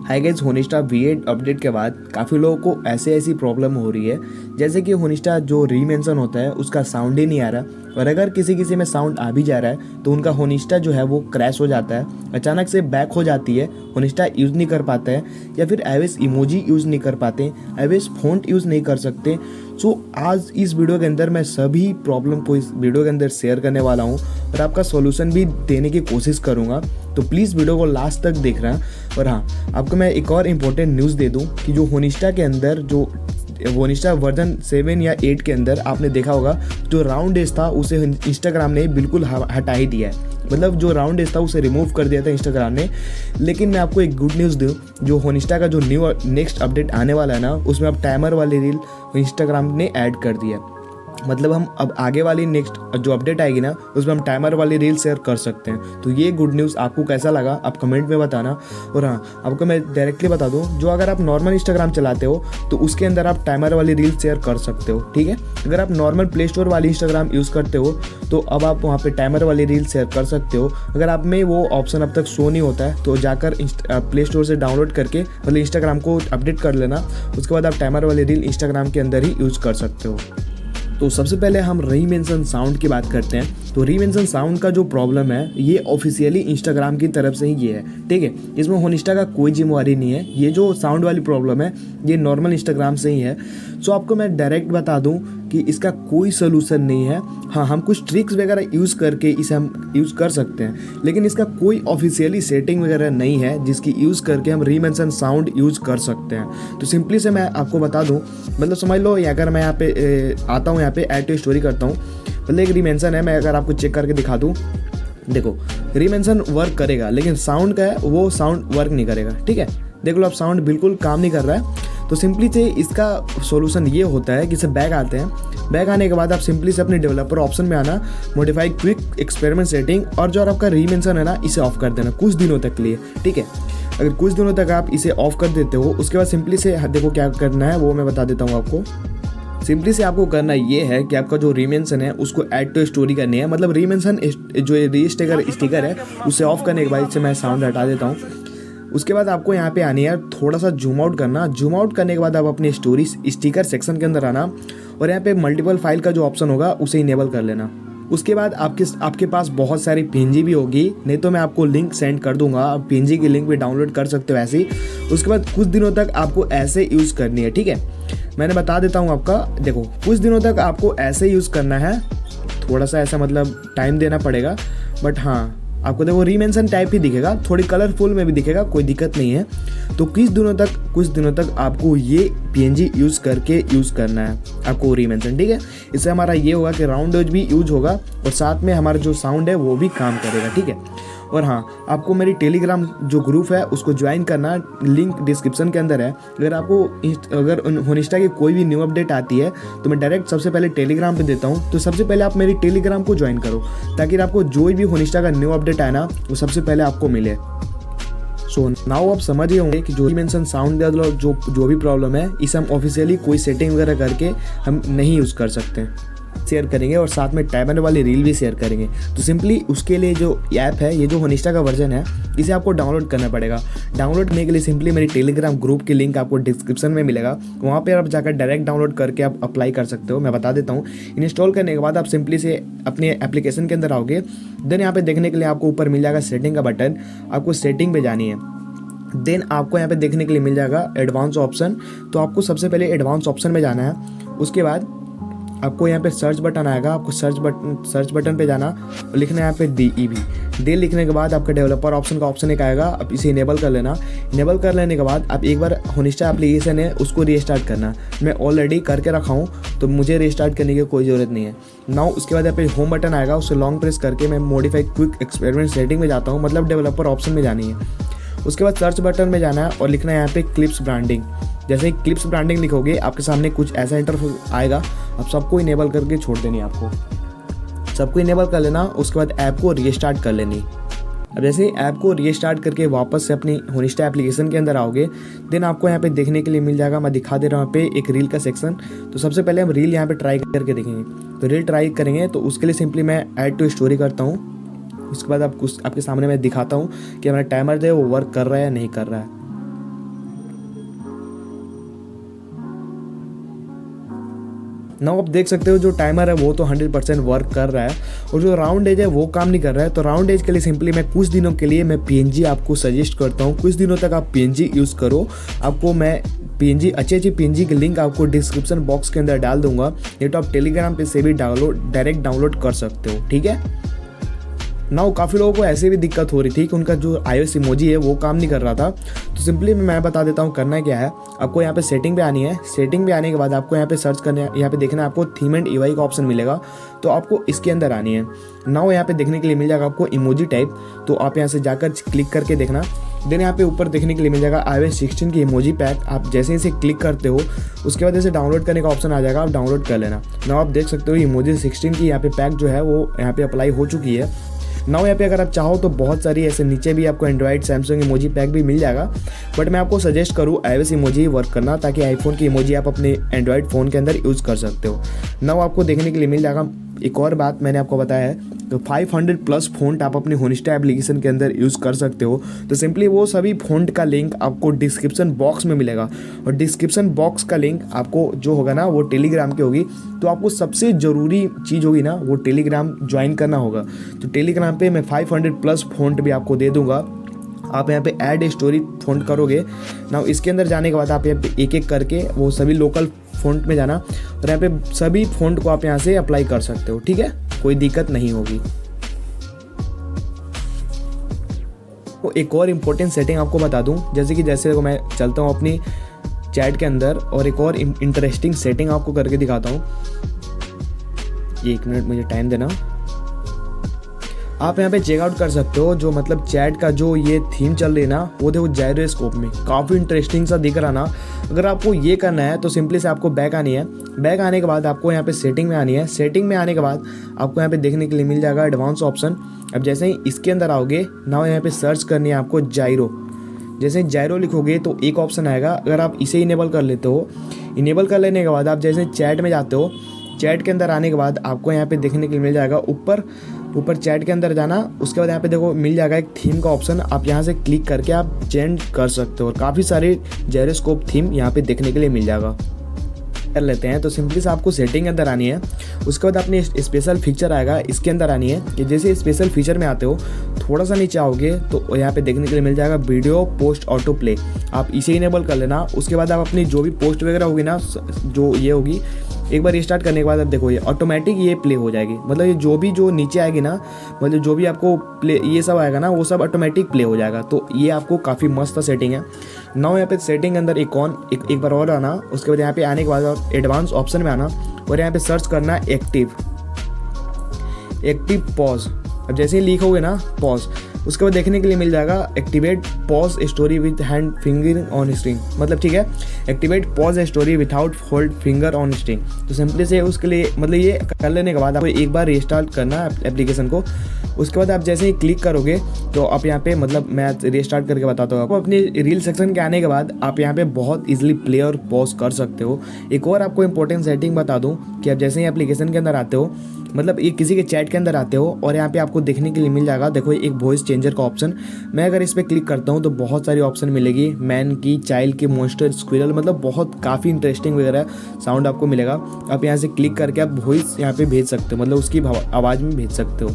Hi guys, होनिस्टा V8 update के बाद काफ़ी लोगों को ऐसी प्रॉब्लम हो रही है, जैसे कि होनिस्टा जो रीमेंशन होता है उसका साउंड ही नहीं आ रहा, और अगर किसी में साउंड आ भी जा रहा है तो उनका होनिस्टा जो है वो क्रैश हो जाता है, अचानक से बैक हो जाती है, होनिस्टा यूज़ नहीं कर पाते हैं या फिर एवेस इमोजी यूज़ नहीं कर पाते, एवेस फ़ॉन्ट यूज़ नहीं कर सकते। सो आज इस वीडियो के अंदर मैं सभी प्रॉब्लम को इस वीडियो के अंदर शेयर करने वाला हूँ और आपका सॉल्यूशन भी देने की कोशिश करूँगा, तो प्लीज़ वीडियो को लास्ट तक देख रहे हैं। और हाँ, आपको मैं एक और इम्पोर्टेंट न्यूज़ दे दूँ कि जो होनिस्टा के अंदर जो होनिस्टा वर्जन 7 या 8 के अंदर आपने देखा होगा जो राउंड एज था उसे इंस्टाग्राम ने बिल्कुल हटा ही दिया है, मतलब जो राउंड एज था उसे रिमूव कर दिया था इंस्टाग्राम ने। लेकिन मैं आपको एक गुड न्यूज़ दूँ, जो होनिस्टा का जो नेक्स्ट अपडेट आने वाला है ना, उसमें अब टाइमर वाली रील इंस्टाग्राम ने ऐड कर दिया है। मतलब हम अब आगे वाली नेक्स्ट जो अपडेट आएगी ना, उसमें हम टाइमर वाली रील शेयर कर सकते हैं। तो ये गुड न्यूज़ आपको कैसा लगा आप कमेंट में बताना। और हाँ, आपको मैं डायरेक्टली बता दूं, जो अगर आप नॉर्मल इंस्टाग्राम चलाते हो तो उसके अंदर आप टाइमर वाली रील शेयर कर सकते हो, ठीक है। अगर आप नॉर्मल प्ले स्टोर वाली इंस्टाग्राम यूज़ करते हो तो अब आप वहाँ पर टाइमर वाली रील शेयर कर सकते हो। अगर आप में वो ऑप्शन अब तक शो नहीं होता है तो जाकर प्ले स्टोर से डाउनलोड करके मतलब इंस्टाग्राम को अपडेट कर लेना, उसके बाद आप टाइमर वाली रील इंस्टाग्राम के अंदर ही यूज़ कर सकते हो। तो सबसे पहले हम रीमेंशन साउंड की बात करते हैं। तो रीमेंशन साउंड का जो प्रॉब्लम है ये ऑफिशियली इंस्टाग्राम की तरफ से ही ये है, ठीक है। इसमें होनिस्टा का कोई जिम्मेवारी नहीं है। ये जो साउंड वाली प्रॉब्लम है ये नॉर्मल इंस्टाग्राम से ही है। सो आपको मैं डायरेक्ट बता दूं कि इसका कोई सोल्यूशन नहीं है। हाँ, हम कुछ ट्रिक्स वगैरह यूज़ करके इसे हम यूज़ कर सकते हैं, लेकिन इसका कोई ऑफिशियली सेटिंग वगैरह नहीं है जिसकी यूज़ करके हम रीमेंशन साउंड यूज़ कर सकते हैं। तो सिंपली से मैं आपको बता दूं, मतलब समझ लो अगर मैं यहाँ पे आता हूँ, यहाँ पे ऐड टू स्टोरी करता हूँ, मतलब एक रीमेंशन है, मैं अगर आपको चेक करके दिखा दूँ, देखो रीमेंशन वर्क करेगा लेकिन साउंड का है वो साउंड वर्क नहीं करेगा, ठीक है। देख लो, अब साउंड बिल्कुल काम नहीं कर रहा है। तो सिंपली से इसका सॉल्यूशन ये होता है कि इसे बैक आते हैं, बैक आने के बाद आप सिंपली से अपने डेवलपर ऑप्शन में आना, मॉडिफाई क्विक एक्सपेरिमेंट सेटिंग, और जो आपका रीमेंशन है ना इसे ऑफ कर देना कुछ दिनों तक के लिए, ठीक है। अगर कुछ दिनों तक आप इसे ऑफ कर देते हो, उसके बाद सिंपली से देखो क्या करना है वो मैं बता देता हूँ आपको। सिंपली से आपको करना ये है कि आपका जो रीमेंशन है उसको ऐड टू स्टोरी करनी है, मतलब रीमेंशन जो स्टिकर है उसे ऑफ करने के बाद इससे मैं साउंड हटा देता हूँ। उसके बाद आपको यहाँ पे आनी है, थोड़ा सा जूम आउट करना, जूम आउट करने के बाद आप अपनी स्टोरी स्टिकर सेक्शन के अंदर आना और यहाँ पे मल्टीपल फाइल का जो ऑप्शन होगा उसे इनेबल कर लेना। उसके बाद आपके पास बहुत सारी PNG भी होगी, नहीं तो मैं आपको लिंक सेंड कर दूंगा, आप PNG की लिंक भी डाउनलोड कर सकते हो ऐसे ही। उसके बाद कुछ दिनों तक आपको ऐसे यूज़ करनी है, ठीक है। मैंने बता देता हूँ आपका, देखो कुछ दिनों तक आपको ऐसे यूज़ करना है, थोड़ा सा ऐसा मतलब टाइम देना पड़ेगा, बट हाँ आपको देखो रीमेंशन टाइप ही दिखेगा, थोड़ी कलरफुल में भी दिखेगा, कोई दिक्कत नहीं है। तो कुछ दिनों तक आपको ये PNG यूज़ करके यूज़ करना है आपको रीमेंशन, ठीक है। इससे हमारा ये होगा कि राउंड एज भी यूज होगा और साथ में हमारा जो साउंड है वो भी काम करेगा, ठीक है। और हाँ, आपको मेरी टेलीग्राम जो ग्रुप है उसको ज्वाइन करना, लिंक डिस्क्रिप्शन के अंदर है। अगर होनिस्टा की कोई भी न्यू अपडेट आती है तो मैं डायरेक्ट सबसे पहले टेलीग्राम पे देता हूँ, तो सबसे पहले आप मेरी टेलीग्राम को ज्वाइन करो ताकि आपको जो भी होनिस्टा का न्यू अपडेट आए ना वो सबसे पहले आपको मिले। सो नाउ आप समझ ही होंगे कि जो मेंशन साउंड जो भी प्रॉब्लम है इसे हम ऑफिशियली कोई सेटिंग वगैरह करके हम नहीं यूज़ कर सकते, शेयर करेंगे और साथ में टाइमर वाली रील भी शेयर करेंगे। तो सिंपली उसके लिए जो ऐप है, ये जो होनिस्टा का वर्जन है, इसे आपको डाउनलोड करना पड़ेगा। डाउनलोड करने के लिए सिंपली मेरी टेलीग्राम ग्रुप की लिंक आपको डिस्क्रिप्शन में मिलेगा, वहाँ पर आप जाकर डायरेक्ट डाउनलोड करके आप अप्लाई कर सकते हो। मैं बता देता हूँ, इंस्टॉल करने के बाद आप सिंपली से अपने एप्लीकेशन के अंदर आओगे, देन यहाँ पे देखने के लिए आपको ऊपर मिल जाएगा सेटिंग का बटन, आपको सेटिंग पे जानी है। देन आपको यहाँ पे देखने के लिए मिल जाएगा एडवांस ऑप्शन, तो आपको सबसे पहले एडवांस ऑप्शन में जाना है। उसके बाद आपको यहाँ पे सर्च बटन आएगा, आपको सर्च बटन पे जाना और लिखना है यहाँ पे DEV। लिखने के बाद आपका डेवलपर ऑप्शन का ऑप्शन एक आएगा, आप इसे इनेबल कर लेना। इनेबल कर लेने के बाद आप एक बार होनिस्टा एप्लीकेशन है उसको रीस्टार्ट करना। मैं ऑलरेडी करके रखा हूँ तो मुझे रीस्टार्ट करने की कोई ज़रूरत नहीं है। नाउ उसके बाद यहाँ पे होम बटन आएगा, उससे लॉन्ग प्रेस करके मैं मॉडिफाई क्विक एक्सपेरिमेंट सेटिंग में जाता हूँ, मतलब डेवलपर ऑप्शन में जानी है। उसके बाद सर्च बटन में जाना है और लिखना है यहाँ पे क्लिप्स ब्रांडिंग। जैसे ही क्लिप्स ब्रांडिंग लिखोगे आपके सामने कुछ ऐसा इंटरफेस आएगा, अब सबको इनेबल करके छोड़ देनी है, आपको सबको इनेबल कर लेना। उसके बाद ऐप को रीस्टार्ट कर लेनी। अब जैसे ही ऐप को रीस्टार्ट करके वापस से अपनी होनिस्टा एप्लीकेशन के अंदर आओगे, देन आपको यहाँ पे देखने के लिए मिल जाएगा, मैं दिखा दे रहा हूँ यहाँ पे एक रील का सेक्शन। तो सबसे पहले हम रील यहाँ पे ट्राई करके देखेंगे। तो रील ट्राई करेंगे तो उसके लिए सिंपली मैं ऐड टू स्टोरी करता हूँ। उसके बाद आपके सामने मैं दिखाता हूँ कि हमारा टाइमर जो है वो वर्क कर रहा है या नहीं कर रहा है। नाउ आप देख सकते हो जो टाइमर है वो तो 100% वर्क कर रहा है और जो राउंड एज है वो काम नहीं कर रहा है। तो राउंड एज के लिए सिंपली मैं कुछ दिनों के लिए मैं PNG आपको सजेस्ट करता हूँ, कुछ दिनों तक आप PNG यूज़ करो। आपको मैं PNG अच्छी PNG की लिंक आपको डिस्क्रिप्शन बॉक्स के अंदर डाल दूंगा, ये तो आप टेलीग्राम पे से भी डायरेक्ट डाउनलोड कर सकते हो, ठीक है। नाउ काफ़ी लोगों को ऐसे भी दिक्कत हो रही थी कि उनका जो iOS इमोजी है वो काम नहीं कर रहा था। तो सिंपली मैं बता देता हूँ करना क्या है। आपको यहाँ पे सेटिंग पे आनी है, सेटिंग पे आने के बाद आपको यहाँ पे सर्च करना है, यहाँ पे देखना है आपको थीम एंड UI का ऑप्शन मिलेगा, तो आपको इसके अंदर आनी है। नाउ यहाँ पे देखने के लिए मिल जाएगा आपको इमोजी टाइप, तो आप यहाँ से जाकर क्लिक करके देखना। देन यहाँ पे ऊपर देखने के लिए मिल जाएगा iOS 16 की इमोजी पैक। आप जैसे ही इसे क्लिक करते हो उसके बाद इसे डाउनलोड करने का ऑप्शन आ जाएगा, आप डाउनलोड कर लेना। नाउ आप देख सकते हो इमोजी 16 की यहाँ पे पैक जो है वो यहाँ पे अप्लाई हो चुकी है। नाउ यहाँ पे अगर आप चाहो तो बहुत सारी ऐसे नीचे भी आपको एंड्रॉइड सैमसंग इमोजी पैक भी मिल जाएगा, बट मैं आपको सजेस्ट करूँ iOS इमोजी वर्क करना, ताकि आईफोन की इमोजी आप अपने एंड्रॉइड फ़ोन के अंदर यूज़ कर सकते हो। नाउ आपको देखने के लिए मिल जाएगा, एक और बात मैंने आपको बताया है, तो 500+ फ़ॉन्ट आप अपनी होनिस्टा एप्लीकेशन के अंदर यूज़ कर सकते हो। तो सिंपली वो सभी फ़ॉन्ट का लिंक आपको डिस्क्रिप्शन बॉक्स में मिलेगा, और डिस्क्रिप्शन बॉक्स का लिंक आपको जो होगा ना वो टेलीग्राम की होगी। तो आपको सबसे ज़रूरी चीज़ होगी ना वो टेलीग्राम ज्वाइन करना होगा। तो टेलीग्राम पे मैं 500+ फ़ॉन्ट भी आपको दे दूँगा। आप यहाँ पे ऐड स्टोरी फ़ॉन्ट करोगे ना, इसके अंदर जाने के बाद आप यहाँ पे एक एक करके वो सभी लोकल फ़ॉन्ट में जाना, और यहाँ पे सभी फ़ॉन्ट को आप यहाँ से अप्लाई कर सकते हो, ठीक है, कोई दिक्कत नहीं होगी। तो एक और इम्पोर्टेंट सेटिंग आपको बता दूं, जैसे मैं चलता हूँ अपनी चैट के अंदर और एक और इंटरेस्टिंग सेटिंग आपको करके दिखाता हूँ। 1 मिनट मुझे टाइम देना। आप यहाँ पे चेकआउट कर सकते हो, जो मतलब चैट का जो ये थीम चल रही है ना वो देखो जायरोस्कोप में काफ़ी इंटरेस्टिंग सा दिख रहा ना। अगर आपको ये करना है तो सिंपली से आपको बैक आनी है। बैक आने के बाद आपको यहाँ पे सेटिंग में आनी है। सेटिंग में आने के बाद आपको यहाँ पे देखने के लिए मिल जाएगा एडवांस ऑप्शन। अब जैसे ही इसके अंदर आओगे ना, यहाँ पे सर्च करनी है आपको जायरो। जैसे जायरो लिखोगे तो एक ऑप्शन आएगा, अगर आप इसे इनेबल कर लेते हो, इनेबल कर लेने के बाद आप जैसे चैट में जाते हो, चैट के अंदर आने के बाद आपको यहाँ पे देखने के लिए मिल जाएगा ऊपर चैट के अंदर जाना। उसके बाद यहाँ पे देखो मिल जाएगा एक थीम का ऑप्शन, आप यहाँ से क्लिक करके आप चेंज कर सकते हो, और काफ़ी सारे जायरोस्कोप थीम यहाँ पे देखने के लिए मिल जाएगा। कर लेते हैं तो सिंपली से आपको सेटिंग के अंदर आनी है। उसके बाद अपनी स्पेशल फीचर आएगा, इसके अंदर आनी है। कि जैसे स्पेशल फीचर में आते हो थोड़ा सा नीचे आओगे तो यहाँ पे देखने के लिए मिल जाएगा वीडियो पोस्ट ऑटो प्ले, आप इसे इनेबल कर लेना। उसके बाद आप अपनी जो भी पोस्ट वगैरह होगी ना, जो ये होगी, एक बार रिस्टार्ट करने के बाद आप देखो ये ऑटोमेटिक ये प्ले हो जाएगी। मतलब ये जो नीचे आएगी ना, मतलब जो भी आपको प्ले ये सब आएगा ना वो सब ऑटोमेटिक प्ले हो जाएगा। तो ये आपको काफ़ी मस्त सेटिंग है। नाउ यहाँ पे सेटिंग अंदर एक बार और आना। उसके बाद यहाँ पे आने के बाद एडवांस ऑप्शन में आना और यहाँ पे सर्च करना एक्टिव पॉज। अब जैसे ही लिखोगे ना पॉज, उसके बाद देखने के लिए मिल जाएगा activate pause story with hand finger on string, मतलब ठीक है, activate pause story without hold finger on string. तो सिंपली से उसके लिए मतलब ये कर लेने के बाद आपको एक बार रिस्टार्ट करना है एप्लीकेशन को। उसके बाद आप जैसे ही क्लिक करोगे तो आप यहाँ पे, मतलब मैं रिस्टार्ट करके बताता हूँ आपको, अपने रील सेक्शन के आने के बाद आप यहाँ पे बहुत इजीली प्ले और पॉज कर सकते हो। एक और आपको इंपॉर्टेंट सेटिंग बता दूँ कि आप जैसे ही एप्लीकेशन के अंदर आते हो, मतलब ये किसी के चैट के अंदर आते हो और यहाँ पे आपको देखने के लिए मिल जाएगा, देखो एक वॉइस चेंजर का ऑप्शन। मैं अगर इस पर क्लिक करता हूँ तो बहुत सारी ऑप्शन मिलेगी, मैन की, चाइल्ड की, मॉन्स्टर, स्क्विरल, मतलब बहुत काफ़ी इंटरेस्टिंग वगैरह साउंड आपको मिलेगा। आप यहाँ से क्लिक करके आप वॉइस यहाँ पे भेज सकते हो, मतलब उसकी आवाज़ में भेज सकते हो।